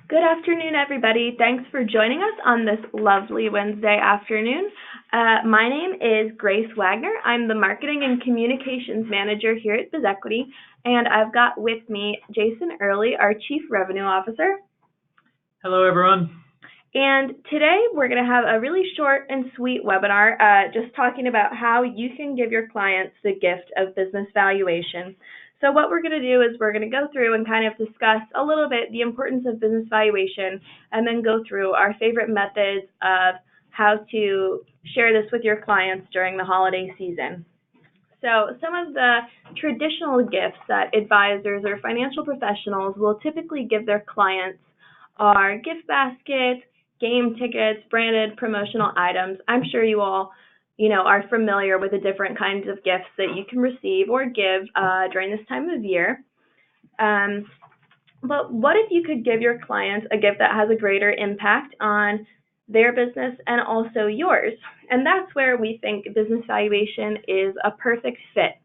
Good afternoon, everybody. Thanks for joining us on this lovely Wednesday afternoon. My name is Grace Wagner. I'm the Marketing and Communications Manager here at BizEquity, and I've got with me Jason Early, our Chief Revenue Officer. Hello, everyone. And today we're going to have a really short and sweet webinar just talking about how you can give your clients the gift of business valuation. So what we're going to do is we're going to go through and kind of discuss a little bit the importance of business valuation and then go through our favorite methods of how to share this with your clients during the holiday season. So some of the traditional gifts that advisors or financial professionals will typically give their clients are gift baskets, game tickets, branded promotional items. I'm sure you all are familiar with the different kinds of gifts that you can receive or give during this time of year. But what if you could give your clients a gift that has a greater impact on their business and also yours? And that's where we think business valuation is a perfect fit,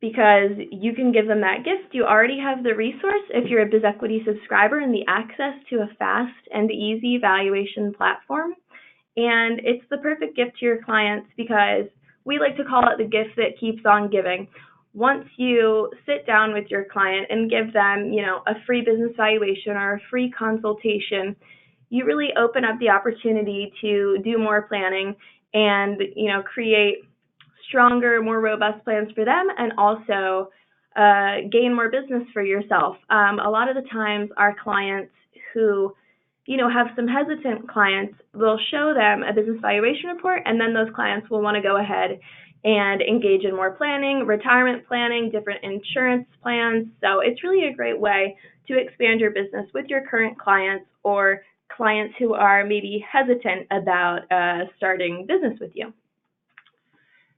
because you can give them that gift. You already have the resource if you're a BizEquity subscriber and the access to a fast and easy valuation platform. And it's the perfect gift to your clients because we like to call it the gift that keeps on giving. Once you sit down with your client and give them, a free business valuation or a free consultation, you really open up the opportunity to do more planning and, create stronger, more robust plans for them and also gain more business for yourself. A lot of the times our clients who have some hesitant clients, we'll show them a business valuation report, and then those clients will want to go ahead and engage in more planning, retirement planning, different insurance plans. So it's really a great way to expand your business with your current clients or clients who are maybe hesitant about starting business with you.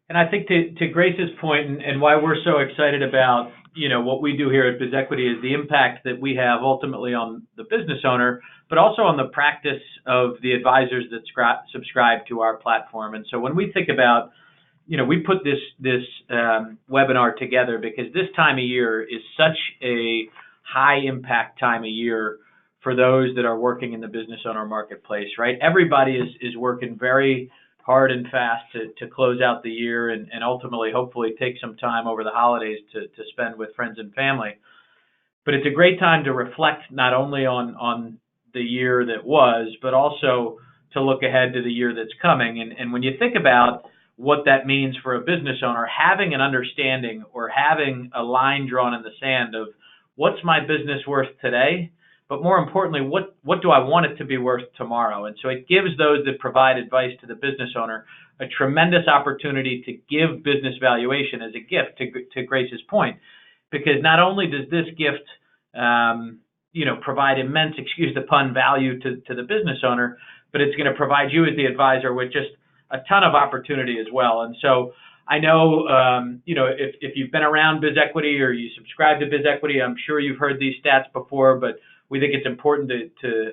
And I think to Grace's point and why we're so excited about, what we do here at BizEquity is the impact that we have ultimately on the business owner, but also on the practice of the advisors that subscribe to our platform. And so when we think about, we put this webinar together because this time of year is such a high impact time of year for those that are working in the business owner marketplace, right? Everybody is working very hard and fast to close out the year and ultimately, hopefully, take some time over the holidays to spend with friends and family. But it's a great time to reflect not only on the year that was, but also to look ahead to the year that's coming. And when you think about what that means for a business owner, having an understanding or having a line drawn in the sand of what's my business worth today, but more importantly, what do I want it to be worth tomorrow? And so it gives those that provide advice to the business owner a tremendous opportunity to give business valuation as a gift, to Grace's point, because not only does this gift, provide immense, excuse the pun, value to the business owner, but it's going to provide you as the advisor with just a ton of opportunity as well. And so I know, if you've been around BizEquity or you subscribe to BizEquity, I'm sure you've heard these stats before, but we think it's important to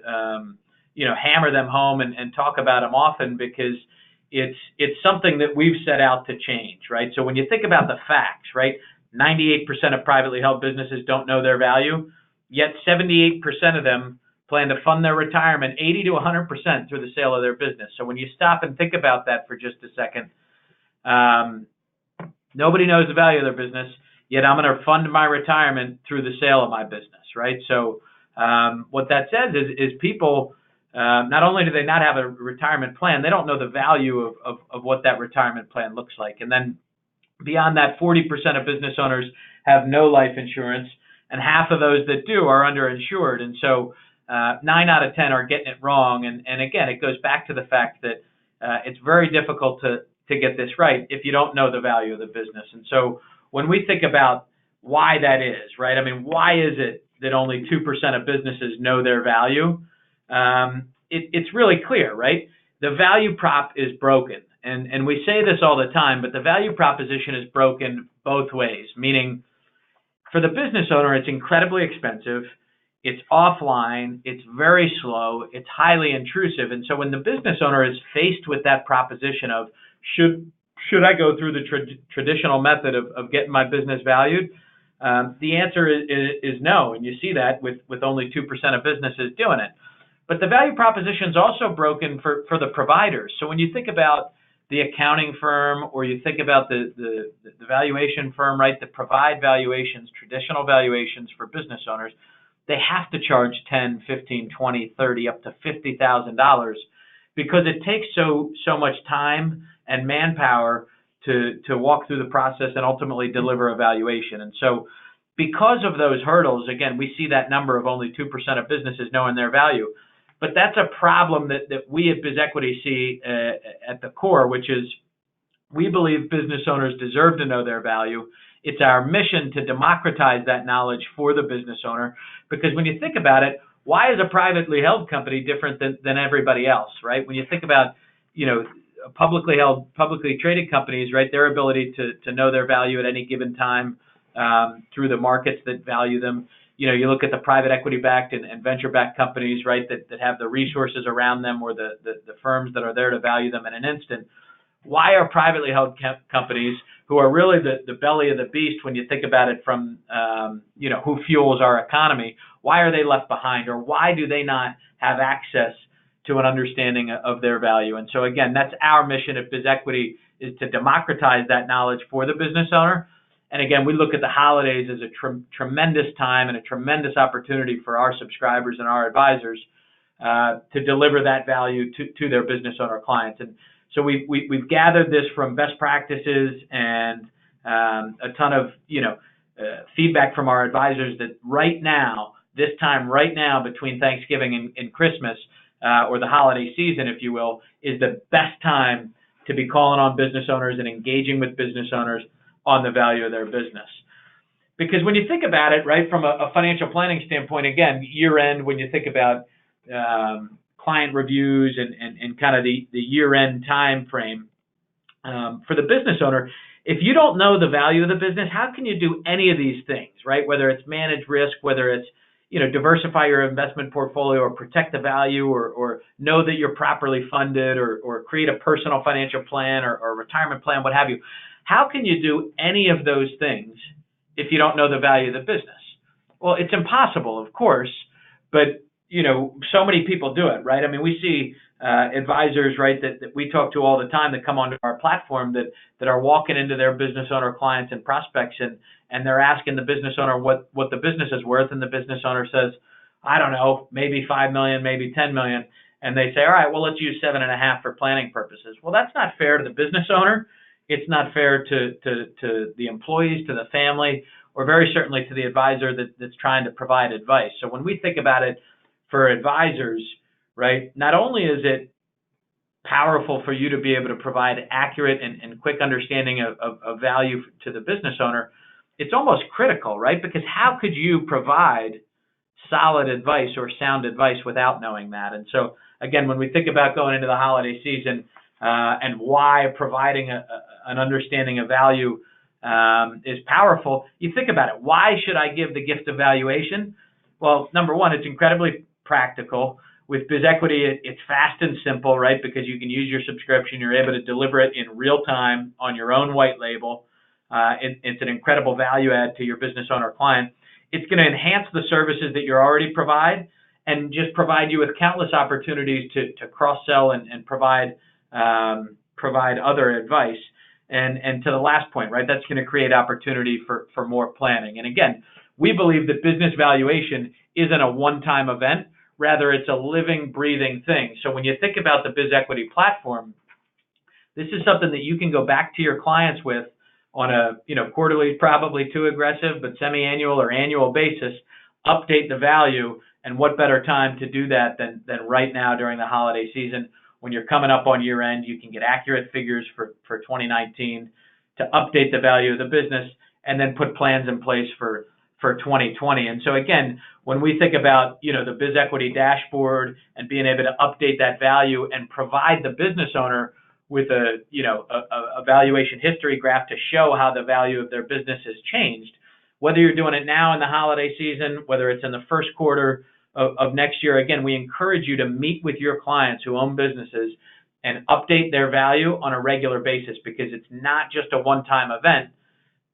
hammer them home and talk about them often because it's something that we've set out to change, right? So when you think about the facts, right, 98% of privately held businesses don't know their value, yet 78% of them plan to fund their retirement 80 to 100% through the sale of their business. So when you stop and think about that for just a second, nobody knows the value of their business, yet I'm going to fund my retirement through the sale of my business, right? So what that says is people, not only do they not have a retirement plan, they don't know the value of what that retirement plan looks like. And then beyond that, 40% of business owners have no life insurance, and half of those that do are underinsured. And so 9 out of 10 are getting it wrong. And again, it goes back to the fact that it's very difficult to get this right if you don't know the value of the business. And so when we think about why that is, right? I mean, why is it that only 2% of businesses know their value? It's really clear, right? The value prop is broken. And we say this all the time, but the value proposition is broken both ways, meaning for the business owner, it's incredibly expensive. It's offline, it's very slow, it's highly intrusive. And so when the business owner is faced with that proposition of should I go through the traditional method of getting my business valued, The answer is no, and you see that with only 2% of businesses doing it. But the value proposition is also broken for the providers. So when you think about the accounting firm, or you think about the valuation firm, right, that provide valuations, traditional valuations for business owners, they have to charge $10, $15, $20, $30, up to $50,000 because it takes so much time and manpower to walk through the process and ultimately deliver a valuation. And so because of those hurdles, again, we see that number of only 2% of businesses knowing their value. But that's a problem that we at BizEquity see at the core, which is we believe business owners deserve to know their value. It's our mission to democratize that knowledge for the business owner, because when you think about it, why is a privately held company different than everybody else, right? When you think about, publicly held, publicly traded companies, right, their ability to know their value at any given time through the markets that value them. You look at the private equity-backed and venture-backed companies, right, that have the resources around them, or the firms that are there to value them in an instant. Why are privately held companies, who are really the belly of the beast when you think about it from, who fuels our economy, why are they left behind, or why do they not have access to an understanding of their value? And so, again, that's our mission at BizEquity, is to democratize that knowledge for the business owner. And again, we look at the holidays as a tremendous time and a tremendous opportunity for our subscribers and our advisors to deliver that value to their business owner clients. And so we've gathered this from best practices and a ton of feedback from our advisors that right now, this time right now between Thanksgiving and Christmas, or the holiday season, if you will, is the best time to be calling on business owners and engaging with business owners on the value of their business. Because when you think about it, right, from a financial planning standpoint, again, year end, when you think about client reviews and kind of the year end time frame for the business owner, if you don't know the value of the business, how can you do any of these things, right? Whether it's manage risk, whether it's diversify your investment portfolio, or protect the value, or know that you're properly funded, or create a personal financial plan or retirement plan, what have you. How can you do any of those things if you don't know the value of the business? Well, it's impossible, of course, but so many people do it, right? I mean, we see advisors, right, that we talk to all the time that come onto our platform that are walking into their business owner clients and prospects, and they're asking the business owner what the business is worth, and the business owner says, I don't know, maybe 5 million, maybe 10 million, and they say, all right, well, let's use 7.5 for planning purposes. Well, that's not fair to the business owner. It's not fair to the employees, to the family, or very certainly to the advisor that's trying to provide advice. So when we think about it for advisors, right, not only is it powerful for you to be able to provide accurate and quick understanding of value to the business owner, it's almost critical, right? Because how could you provide solid advice or sound advice without knowing that? And so, again, when we think about going into the holiday season and why providing an understanding of value is powerful, you think about it. Why should I give the gift of valuation? Well, number one, it's incredibly practical. With BizEquity, it's fast and simple, right? Because you can use your subscription. You're able to deliver it in real time on your own white label. It's an incredible value add to your business owner client. It's going to enhance the services that you already provide and just provide you with countless opportunities to cross-sell and provide other advice. And to the last point, right, that's going to create opportunity for more planning. And again, we believe that business valuation isn't a one-time event. Rather, it's a living, breathing thing. So when you think about the BizEquity platform, this is something that you can go back to your clients with on a quarterly, probably too aggressive, but semi-annual or annual basis, update the value. And what better time to do that than right now during the holiday season, when you're coming up on year end. You can get accurate figures for 2019 to update the value of the business, and then put plans in place for 2020. And so again, when we think about the BizEquity dashboard and being able to update that value and provide the business owner with a valuation history graph to show how the value of their business has changed, whether you're doing it now in the holiday season, whether it's in the first quarter of next year, again, we encourage you to meet with your clients who own businesses and update their value on a regular basis, because it's not just a one-time event.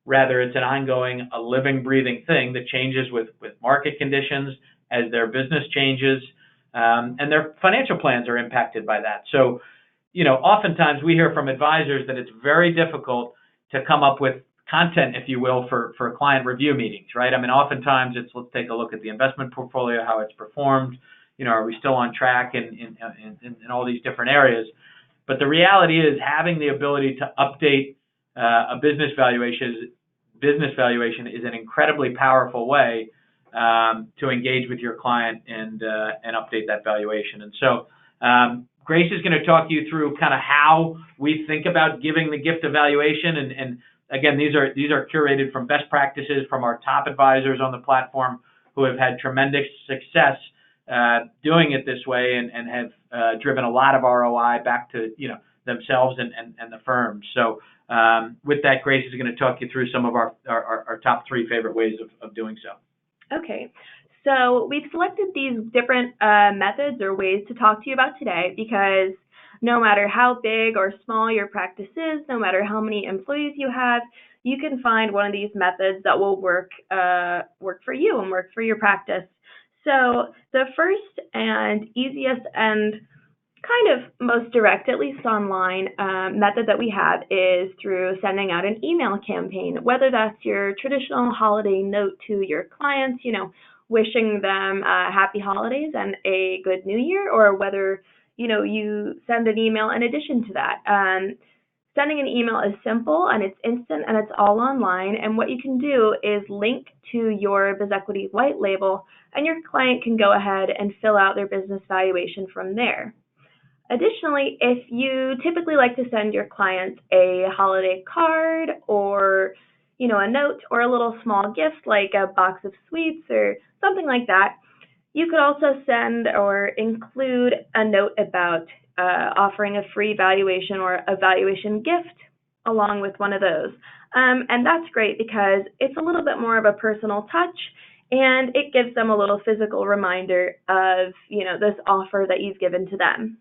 Rather, it's an ongoing, a living, breathing thing that changes with market conditions as their business changes, and their financial plans are impacted by that. So, oftentimes we hear from advisors that it's very difficult to come up with content, if you will, for client review meetings, right? I mean, oftentimes it's, let's take a look at the investment portfolio, how it's performed, are we still on track in all these different areas? But the reality is having the ability to update a business valuation is an incredibly powerful way to engage with your client and update that valuation. And so Grace is going to talk you through kind of how we think about giving the gift of valuation. And again, these are curated from best practices from our top advisors on the platform who have had tremendous success doing it this way and have driven a lot of ROI back to themselves and the firm. So with that, Grace is going to talk you through some of our top 3 favorite ways of doing so. Okay. So we've selected these different methods or ways to talk to you about today because no matter how big or small your practice is, no matter how many employees you have, you can find one of these methods that will work for you and work for your practice. So the first and easiest and kind of most direct, at least online, method that we have is through sending out an email campaign, whether that's your traditional holiday note to your clients, wishing them happy holidays and a good new year, or whether, you send an email in addition to that. Sending an email is simple and it's instant and it's all online. And what you can do is link to your BizEquity white label and your client can go ahead and fill out their business valuation from there. Additionally, if you typically like to send your clients a holiday card or, a note or a little small gift like a box of sweets or something like that, you could also send or include a note about offering a free valuation or a valuation gift along with one of those. And that's great because it's a little bit more of a personal touch and it gives them a little physical reminder of, this offer that you've given to them.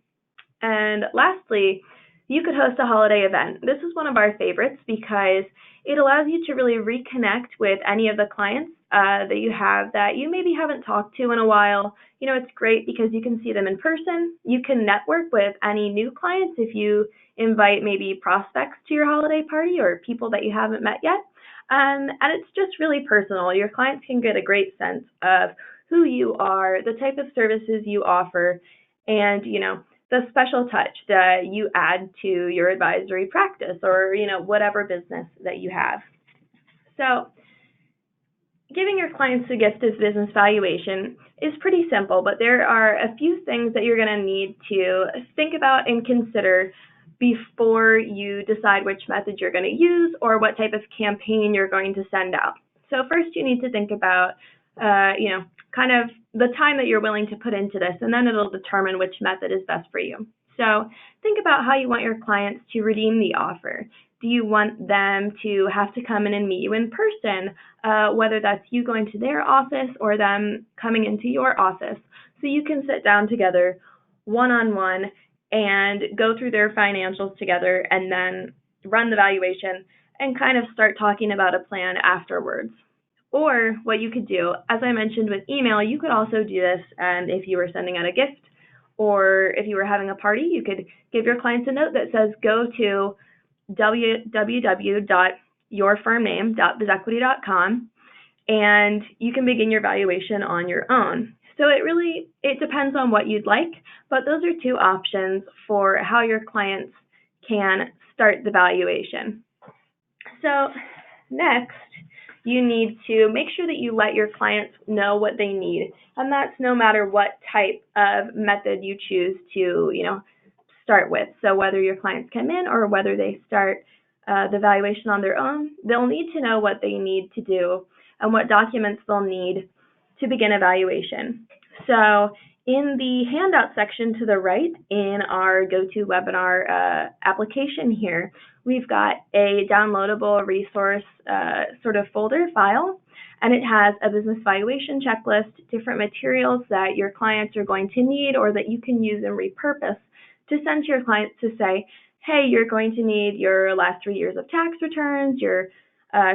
And lastly, you could host a holiday event. This is one of our favorites because it allows you to really reconnect with any of the clients that you have that you maybe haven't talked to in a while. It's great because you can see them in person. You can network with any new clients if you invite maybe prospects to your holiday party or people that you haven't met yet. And it's just really personal. Your clients can get a great sense of who you are, the type of services you offer, and, the special touch that you add to your advisory practice or, whatever business that you have. So giving your clients a gift of business valuation is pretty simple, but there are a few things that you're going to need to think about and consider before you decide which method you're going to use or what type of campaign you're going to send out. So first you need to think about, kind of the time that you're willing to put into this, and then it'll determine which method is best for you. So think about how you want your clients to redeem the offer. Do you want them to have to come in and meet you in person, whether that's you going to their office or them coming into your office, so you can sit down together one-on-one and go through their financials together and then run the valuation and kind of start talking about a plan afterwards. Or what you could do, as I mentioned with email, you could also do this, and if you were sending out a gift or if you were having a party, you could give your clients a note that says, go to www.yourfirmname.bizequity.com and you can begin your valuation on your own. So it depends on what you'd like, but those are 2 options for how your clients can start the valuation. So next, you need to make sure that you let your clients know what they need. And that's no matter what type of method you choose to, start with. So whether your clients come in or whether they start the valuation on their own, they'll need to know what they need to do and what documents they'll need to begin a valuation. So in the handout section to the right in our GoToWebinar application here, we've got a downloadable resource sort of folder file, and it has a business valuation checklist, different materials that your clients are going to need or that you can use and repurpose to send to your clients to say, hey, you're going to need your last 3 years of tax returns, your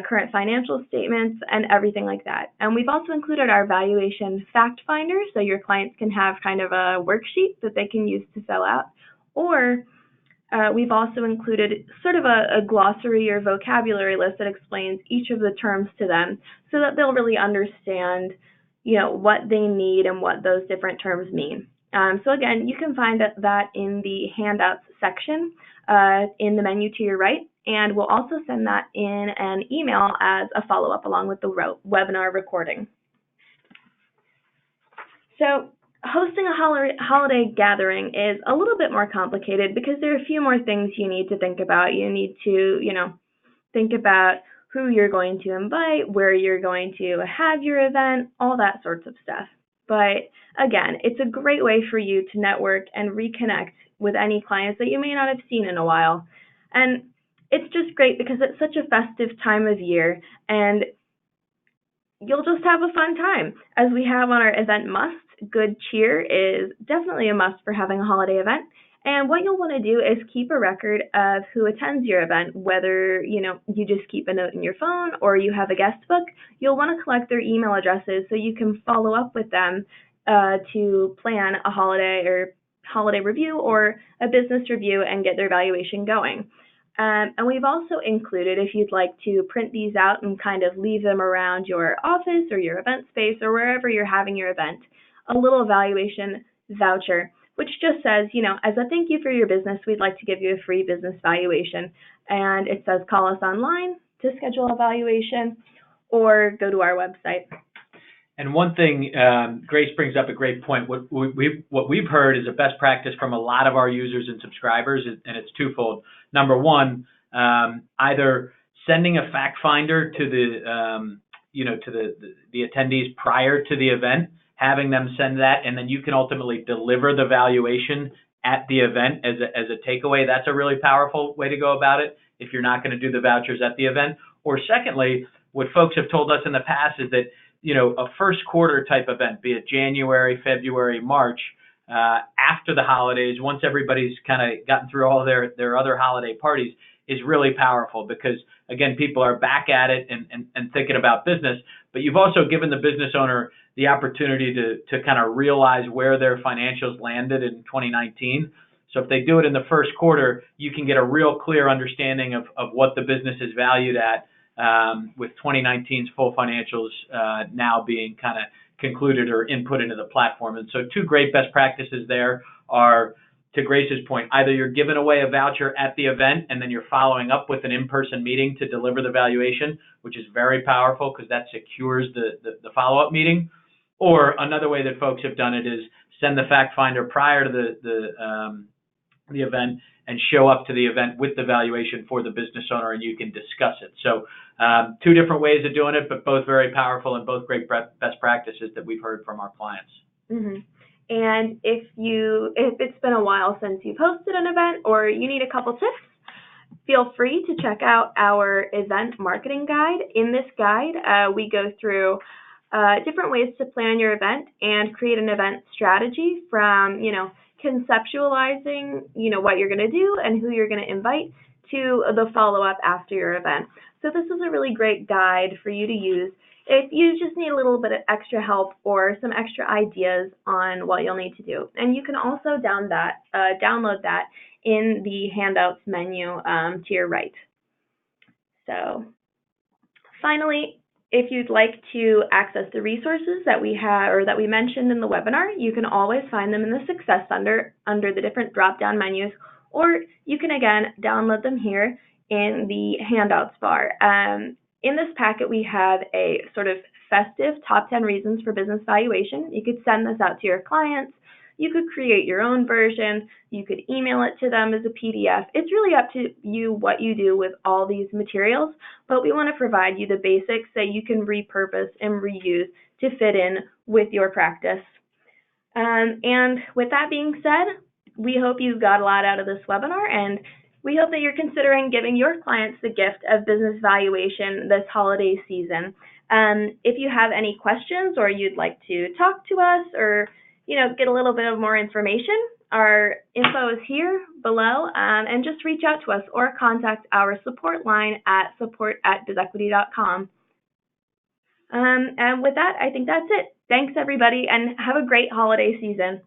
current financial statements, and everything like that. And we've also included our valuation fact finder, so your clients can have kind of a worksheet that they can use to fill out. Or we've also included sort of a glossary or vocabulary list that explains each of the terms to them so that they'll really understand, what they need and what those different terms mean. So again, you can find that in the handouts section in the menu to your right, and we'll also send that in an email as a follow-up along with the webinar recording. So hosting a holiday gathering is a little bit more complicated because there are a few more things you need to think about. You need to, think about who you're going to invite, where you're going to have your event, all that sorts of stuff. But again, it's a great way for you to network and reconnect with any clients that you may not have seen in a while. And it's just great because it's such a festive time of year, and you'll just have a fun time. As we have on our event must, good cheer is definitely a must for having a holiday event. And what you'll want to do is keep a record of who attends your event, whether you just keep a note in your phone or you have a guest book. You'll want to collect their email addresses so you can follow up with them to plan a holiday review or a business review and get their valuation going. And we've also included, if you'd like to print these out and kind of leave them around your office or your event space or wherever you're having your event, a little valuation voucher, which just says, as a thank you for your business, we'd like to give you a free business valuation. And it says call us online to schedule a valuation or go to our website. And one thing, Grace brings up a great point. What we've heard is a best practice from a lot of our users and subscribers, and it's twofold. Number one, either sending a fact finder to the attendees prior to the event, having them send that, and then you can ultimately deliver the valuation at the event as a takeaway. That's a really powerful way to go about it if you're not going to do the vouchers at the event. Or secondly, what folks have told us in the past is that a first quarter type event, be it January, February, March, after the holidays, once everybody's kind of gotten through all their other holiday parties, is really powerful because, again, people are back at it and thinking about business. But you've also given the business owner the opportunity to kind of realize where their financials landed in 2019. So if they do it in the first quarter, you can get a real clear understanding of what the business is valued at, with 2019's full financials now being kind of concluded or input into the platform. And so two great best practices there are, to Grace's point, either you're giving away a voucher at the event and then you're following up with an in-person meeting to deliver the valuation, which is very powerful because that secures the follow-up meeting. Or another way that folks have done it is send the fact finder prior to the event and show up to the event with the valuation for the business owner, and you can discuss it. So two different ways of doing it, but both very powerful and both great best practices that we've heard from our clients. Mm-hmm. And if it's been a while since you've hosted an event or you need a couple tips, feel free to check out our event marketing guide. In this guide, we go through different ways to plan your event and create an event strategy from, conceptualizing, what you're going to do and who you're going to invite to the follow-up after your event. So this is a really great guide for you to use if you just need a little bit of extra help or some extra ideas on what you'll need to do. And you can also download that in the handouts menu to your right. So finally, if you'd like to access the resources that we have or that we mentioned in the webinar, you can always find them in the Success Center under the different drop-down menus, or you can, again, download them here in the handouts bar. In this packet, we have a sort of festive top 10 reasons for business valuation. You could send this out to your clients. You could create your own version. You could email it to them as a PDF. It's really up to you what you do with all these materials, but we want to provide you the basics that you can repurpose and reuse to fit in with your practice. And with that being said, we hope you got a lot out of this webinar, and we hope that you're considering giving your clients the gift of business valuation this holiday season. If you have any questions or you'd like to talk to us or get a little bit of more information, Our info is here below, and just reach out to us or contact our support line at support@BizEquity.com. And with that, I think that's it. Thanks, everybody, and have a great holiday season.